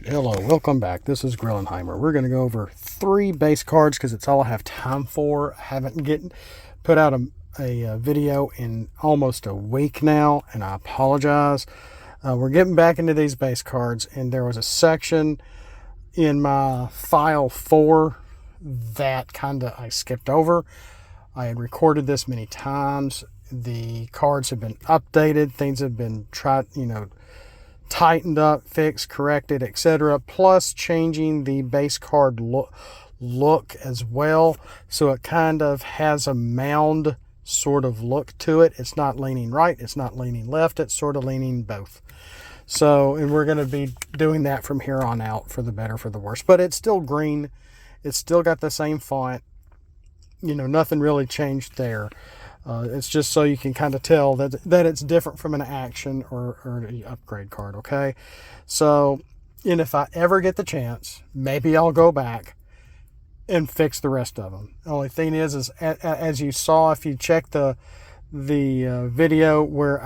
Hello, welcome back. This is Grillenheimer. We're going to go over 3 base cards because it's all I have time for. I haven't put out a video in almost a week now, and I apologize. We're getting back into these base cards, and there was a section in my file 4 that I skipped over. I had recorded this many times. The cards have been updated. Things have been tightened up, fixed, corrected, etc. Plus changing the base card look as well. So it kind of has a mound sort of look to it. It's not leaning right. It's not leaning left. It's sort of leaning both. So, and we're going to be doing that from here on out, for the better, for the worse. But it's still green. It's still got the same font. Nothing really changed there. It's just so you can kind of tell that it's different from an action or an upgrade card, okay? So, and if I ever get the chance, maybe I'll go back and fix the rest of them. The only thing is as you saw, if you check the video where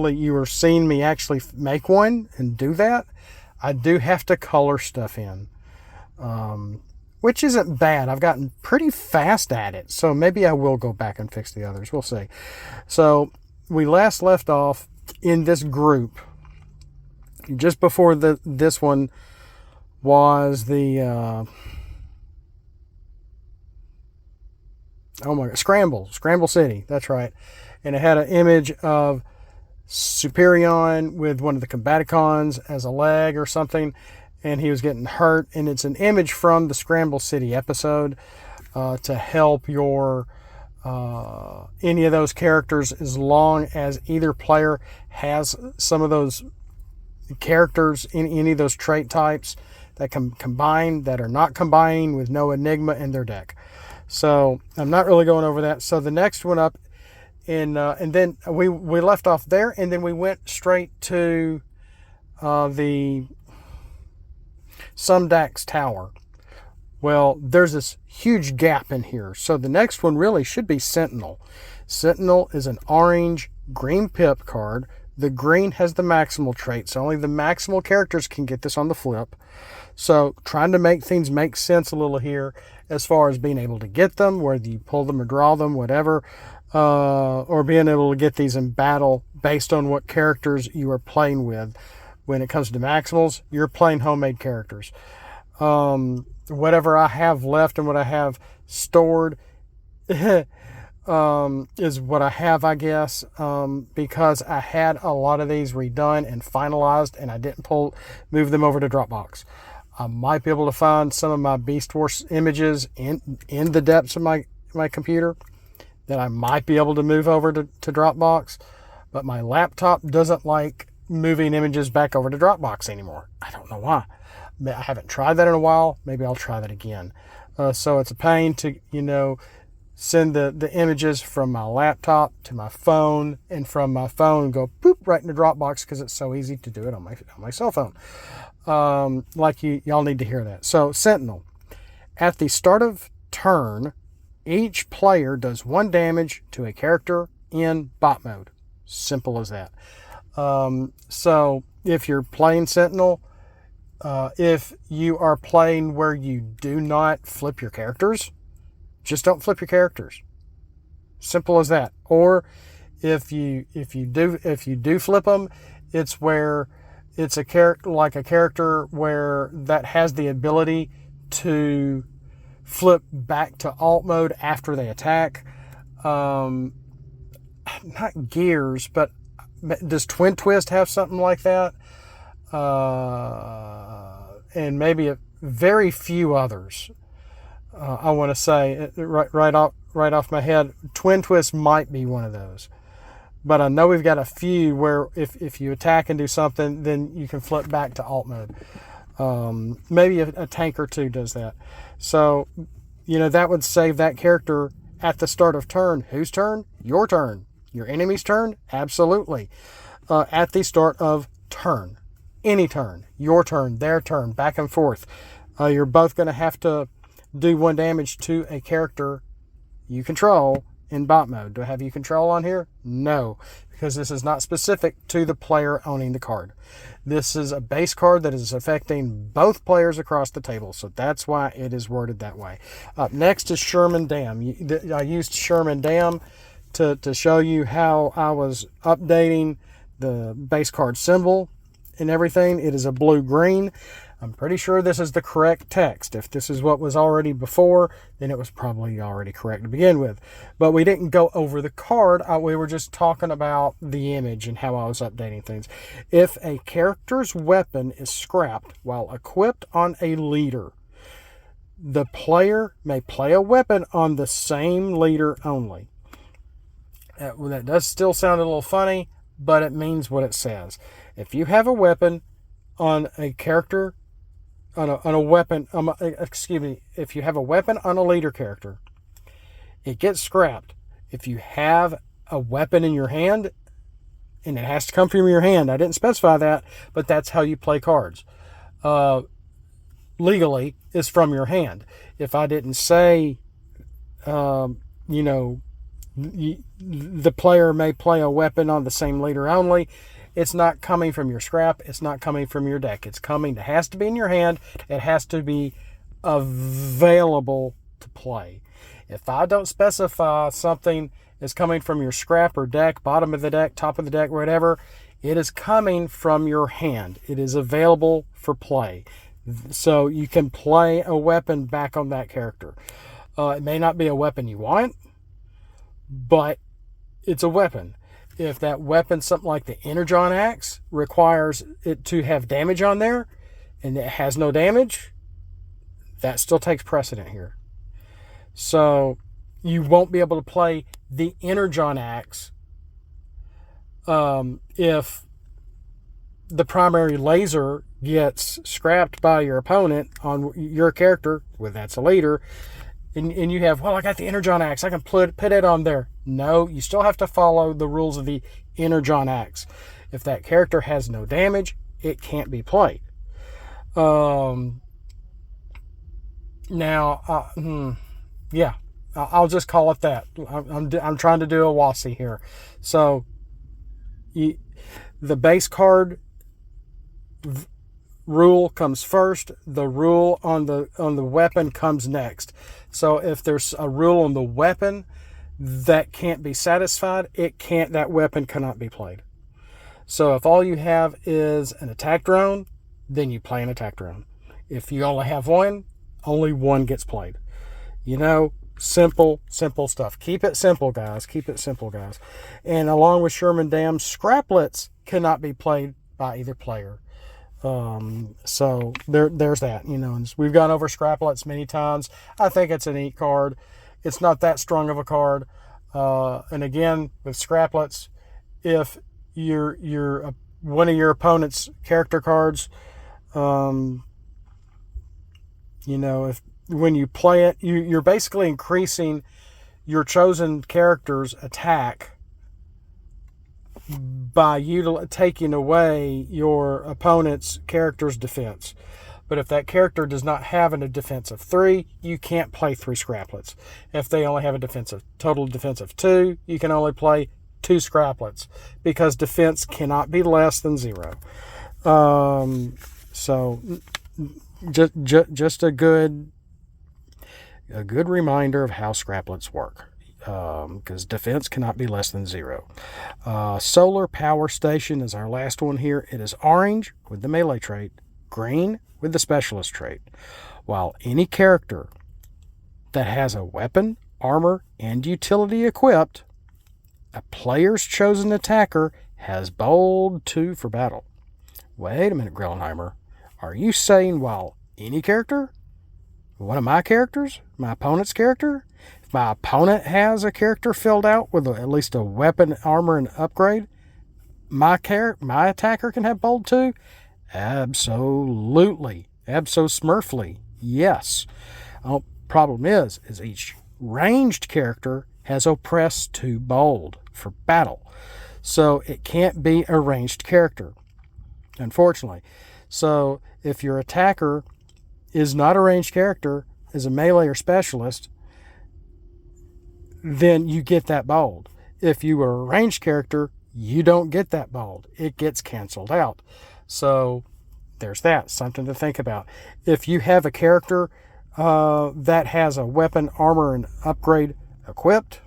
you were seeing me actually make one and do that, I do have to color stuff in. Which isn't bad. I've gotten pretty fast at it. So maybe I will go back and fix the others. We'll see. So we last left off in this group. Just before this one was the... Scramble City. That's right. And it had an image of Superion with one of the Combaticons as a leg or something. And he was getting hurt, and it's an image from the Scramble City episode to help your any of those characters, as long as either player has some of those characters in any of those trait types that can combine, that are not combining with no Enigma in their deck. So I'm not really going over that. So the next one up, and then we left off there, and then we went straight to the Sumdax Tower. Well, there's this huge gap in here. So the next one really should be Sentinel. Sentinel is an orange green pip card. The green has the maximal trait, so only the maximal characters can get this on the flip. So trying to make things make sense a little here as far as being able to get them, whether you pull them or draw them, whatever, or being able to get these in battle based on what characters you are playing with. When it comes to maximals, you're playing homemade characters. Whatever I have left and what I have stored is what I have, I guess, because I had a lot of these redone and finalized, and I didn't move them over to Dropbox. I might be able to find some of my Beast Wars images in the depths of my computer that I might be able to move over to Dropbox, but my laptop doesn't like moving images back over to Dropbox anymore. I don't know why. I haven't tried that in a while. Maybe I'll try that again. So it's a pain to, send the images from my laptop to my phone, and from my phone go poop right into Dropbox because it's so easy to do it on my cell phone. Y'all need to hear that. So Sentinel. At the start of turn, each player does 1 damage to a character in bot mode. Simple as that. So if you're playing Sentinel, if you are playing where you do not flip your characters, just don't flip your characters. Simple as that. Or if you do flip them, it's where it's a character where that has the ability to flip back to alt mode after they attack. Not gears, but does Twin Twist have something like that? And maybe very few others. I want to say right off my head, Twin Twist might be one of those. But I know we've got a few where if you attack and do something, then you can flip back to alt mode. Maybe a tank or two does that. So, that would save that character at the start of turn. Whose turn? Your turn. Your enemy's turn? Absolutely. At the start of turn. Any turn. Your turn, their turn, back and forth. You're both going to have to do 1 damage to a character you control in bot mode. Do I have you control on here? No, because this is not specific to the player owning the card. This is a base card that is affecting both players across the table, so that's why it is worded that way. Up next is Sherman Dam. I used Sherman Dam to show you how I was updating the base card symbol and everything. It is a blue-green. I'm pretty sure this is the correct text. If this is what was already before, then it was probably already correct to begin with. But we didn't go over the card. We were just talking about the image and how I was updating things. If a character's weapon is scrapped while equipped on a leader, the player may play a weapon on the same leader only. That does still sound a little funny, but it means what it says. If you have a weapon on a character, if you have a weapon on a leader character, it gets scrapped. If you have a weapon in your hand, and it has to come from your hand, I didn't specify that, but that's how you play cards. Legally, is from your hand. If I didn't say, the player may play a weapon on the same leader only, it's not coming from your scrap. It's not coming from your deck. It has to be in your hand. It has to be available to play. If I don't specify something is coming from your scrap or deck, bottom of the deck, top of the deck, whatever, it is coming from your hand. It is available for play. So you can play a weapon back on that character. It may not be a weapon you want, but it's a weapon. If that weapon, something like the Energon Axe, requires it to have damage on there, and it has no damage, that still takes precedent here. So you won't be able to play the Energon Axe if the primary laser gets scrapped by your opponent on your character, well, that's a leader, and you have, I got the Energon Axe, I can put it on there. No, you still have to follow the rules of the Energon Axe. If that character has no damage, it can't be played. I'll just call it that. I'm trying to do a WASI here. So, the base card rule comes first. The rule on the weapon comes next. So if there's a rule on the weapon that can't be satisfied, that weapon cannot be played. So if all you have is an attack drone, then you play an attack drone. If you only have one, only one gets played. Simple stuff. Keep it simple, guys. And along with Sherman Dam, scraplets cannot be played by either player. So there's that, and we've gone over scraplets many times. I think it's a neat card. It's not that strong of a card. And again, with scraplets, if you're one of your opponent's character cards, if when you play it, you're basically increasing your chosen character's attack by taking away your opponent's character's defense. But if that character does not have a defense of 3, you can't play 3 scraplets. If they only have a total defense of 2, you can only play 2 scraplets, because defense cannot be less than 0. So just a good reminder of how scraplets work. Because defense cannot be less than 0. Solar Power Station is our last one here. It is orange with the melee trait, green with the specialist trait. While any character that has a weapon, armor, and utility equipped, a player's chosen attacker has bold 2 for battle. Wait a minute, Grillenheimer. Are you saying while any character? One of my characters? My opponent's character? If my opponent has a character filled out with at least a weapon, armor, and upgrade, my attacker can have bold 2? Absolutely. Abso-smurfly. Yes. Problem is each ranged character has oppressed 2 bold for battle. So it can't be a ranged character, unfortunately. So if your attacker is not a ranged character, is a melee or specialist, then you get that bold. If you were a ranged character, you don't get that bold. It gets canceled out. So there's that, something to think about. If you have a character that has a weapon, armor, and upgrade equipped,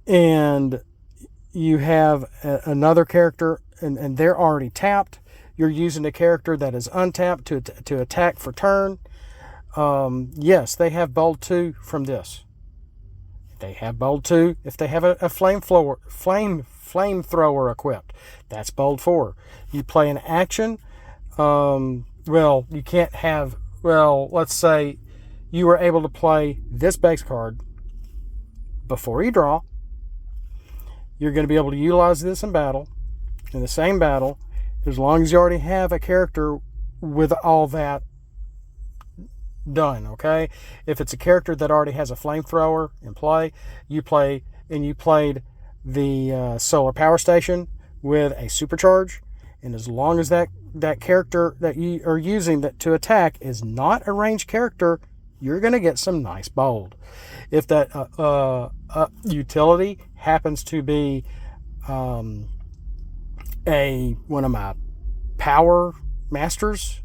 and you have another character and they're already tapped, you're using a character that is untapped to attack for turn, yes, they have bold 2 from this. They have bold 2 if they have a flamethrower equipped. That's bold 4. You play an action. Well, you can't have. Well, let's say you were able to play this base card before you draw. You're going to be able to utilize this in battle, in the same battle, as long as you already have a character with all that done, okay? If it's a character that already has a flamethrower in play, you played the solar power station with a supercharge, and as long as that character that you are using to attack is not a ranged character, you're going to get some nice bold. If that utility happens to be one of my power masters,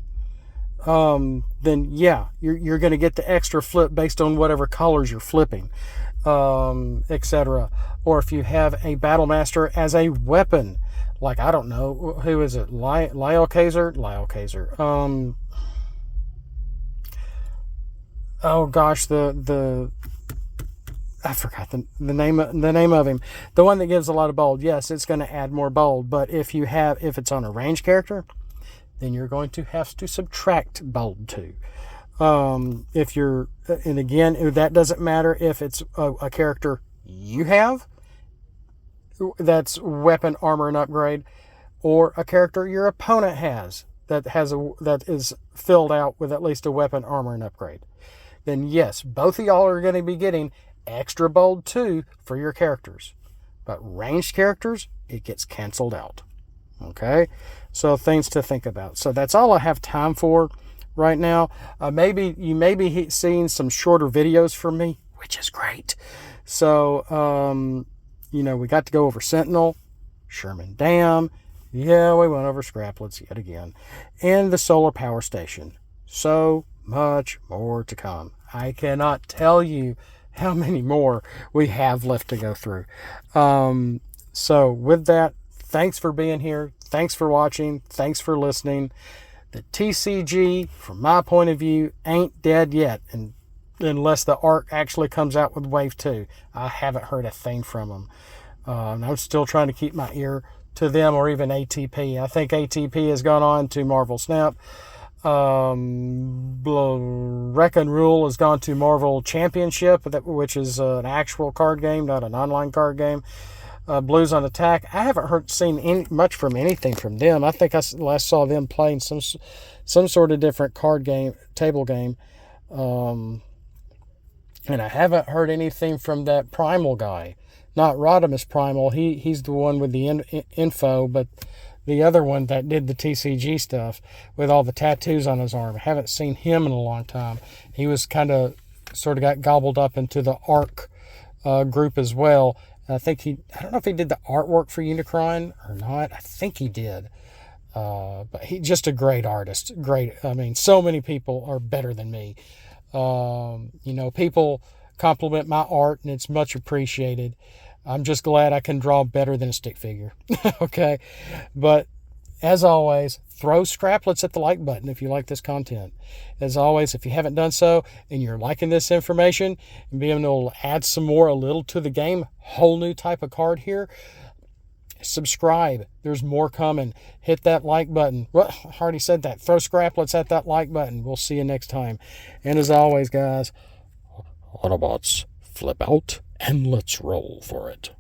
then yeah, you're going to get the extra flip based on whatever colors you're flipping, etc. Or if you have a battle master as a weapon, like, I don't know, who is it? Lyle Kaiser. Oh gosh, I forgot the name of him. The one that gives a lot of bold. Yes, it's going to add more bold. But if it's on a ranged character, then you're going to have to subtract bold 2. And again, that doesn't matter if it's a character you have that's weapon, armor, and upgrade, or a character your opponent has that is filled out with at least a weapon, armor, and upgrade. Then yes, both of y'all are going to be getting extra bold 2 for your characters. But ranged characters, it gets canceled out. Okay? So things to think about. So that's all I have time for right now. Maybe you may be seeing some shorter videos from me, which is great. So, we got to go over Sentinel, Sherman Dam. Yeah, we went over Scraplets yet again. And the solar power station. So much more to come. I cannot tell you how many more we have left to go through. So with that, thanks for being here. Thanks for watching. Thanks for listening. The TCG, from my point of view, ain't dead yet. And unless the ARC actually comes out with Wave 2. I haven't heard a thing from them. I'm still trying to keep my ear to them, or even ATP. I think ATP has gone on to Marvel Snap. Wreck and Rule has gone to Marvel Championship, which is an actual card game, not an online card game. Blues on Attack. I haven't seen much from anything from them. I think I last saw them playing some sort of different table game. And I haven't heard anything from that Primal guy. Not Rodimus Primal. He's the one with the info, but the other one that did the TCG stuff with all the tattoos on his arm. I haven't seen him in a long time. He was sort of got gobbled up into the ARC group as well. I don't know if he did the artwork for Unicron or not. I think he did. But he's just a great artist. Great. I mean, so many people are better than me. People compliment my art, and it's much appreciated. I'm just glad I can draw better than a stick figure. Okay. But as always, throw scraplets at the like button if you like this content. As always, if you haven't done so and you're liking this information and being able to add some more, a little to the game, whole new type of card here, subscribe. There's more coming. Hit that like button. Well, I already said that. Throw scraplets at that like button. We'll see you next time. And as always, guys, Autobots, flip out and let's roll for it.